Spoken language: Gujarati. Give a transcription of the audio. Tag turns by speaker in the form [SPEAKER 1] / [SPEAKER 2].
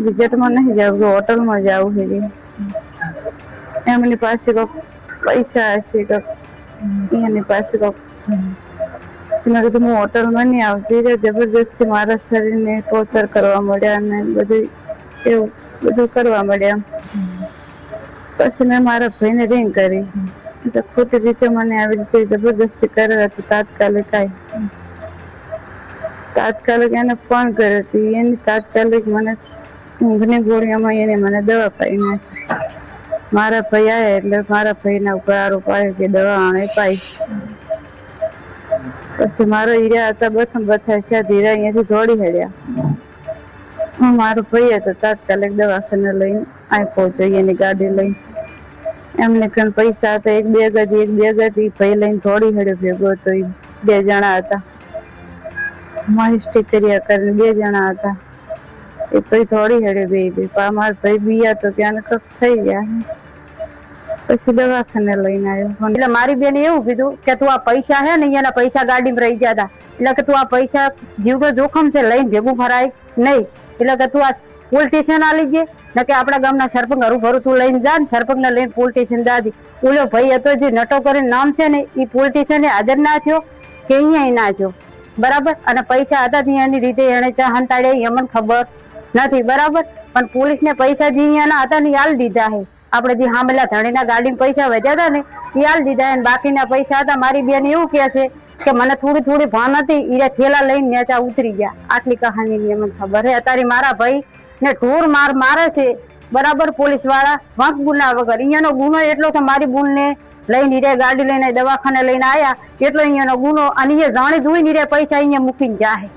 [SPEAKER 1] વિજેટમાં નહીં જાવ, હોટલમાં જાવ છે એમની પાસે પૈસા હશે એની પાસે મેં કીધું હું હોટલમાં નહીં આવતી. જબરજસ્તી મારા શરીરને ટોર્ચર કરવા મળ્યા અને બધું એવું બધું કરવા મળ્યા. પછી મેં મારા ભાઈને રિંગ કરી, ખોટી રીતે મને આવી રીતે જબરજસ્તી કરે હતી. તાત્કાલિક એને ફોન કર્યો હતી. એની તાત્કાલિક મને ઊંઘની ગોળીઓમાં એને મને દવા પાઈ નાખી. મારા ભાઈ આવ્યા એટલે મારા ભાઈના ઉપર આરોપ આવ્યો કે દવા આણે પાઈ. પછી મારો હીરા હતા બધા ધીરા અહીંયાથી દોડી હેડ્યા. મારો ભાઈ હતો તાત્કાલિક દવાખાને લઈને અહીં પહોંચ્યો એની ગાડી લઈને. એમને કઈ પૈસા હતા, એક બે ગજ ભાઈ લઈને દોડી હેડ્યો ભેગો હતો. એ 2 જણા હતા, માહિસ્ટી કર્યા કરીને 2 જણા હતા. એ પછી દોડી હેડ્યો બે મારા ભાઈ બીયા તો ત્યાં કક થઈ ગયા. પછી દવાખાને લઈને આવ્યો. એટલે મારી બેન એવું કીધું કે તું આ પૈસા હે ને એના પૈસા ગાડીમાં રહી જતા, એટલે કે તું આ પૈસા જીવનો જોખમ છે લઈને ભેગું ફરાય નહીં, એટલે કે તું આ પોલીસ સ્ટેશન આલી જઈએ ને કે આપણા ગામના સરપંચ હરું ભરું તું લઈને જા ને સરપંચ ને લઈને પોલીસ સ્ટેશન દાદી. ઓલો ભાઈ હતો જે નટો કરીને નામ છે ને એ પોલીસ સ્ટેશને હાજર ના થયો કે અહીંયા ના થયો બરાબર. અને પૈસા હતા એની રીતે એને હંતાડ્યા એ મને ખબર નથી બરાબર. પણ પોલીસ ને પૈસા જે અહીંયાના હતા ને એ હાલ દીધા છે. આપણે જે હામેલા ધણીના ગાડીમાં પૈસા વધ્યા હતા ને એ હાલ દીધા. બાકીના પૈસા હતા. મારી બેન એવું કે છે કે મને થોડી ભાન હતી, એ થેલા લઈને નેચા ઉતરી ગયા. આટલી કહાની ની મને ખબર છે. અત્યારે મારા ભાઈ ને ઢોર મારે છે બરાબર. પોલીસ વાળા વાંક ગુના વગર. અહીંયાનો ગુનો એટલો કે મારી બુન ને લઈને ગાડી લઈને દવાખાને લઈને આવ્યા એટલો અહીંયાનો ગુનો. અને એ જાણી જોઈને પૈસા અહીંયા મૂકીને જાય.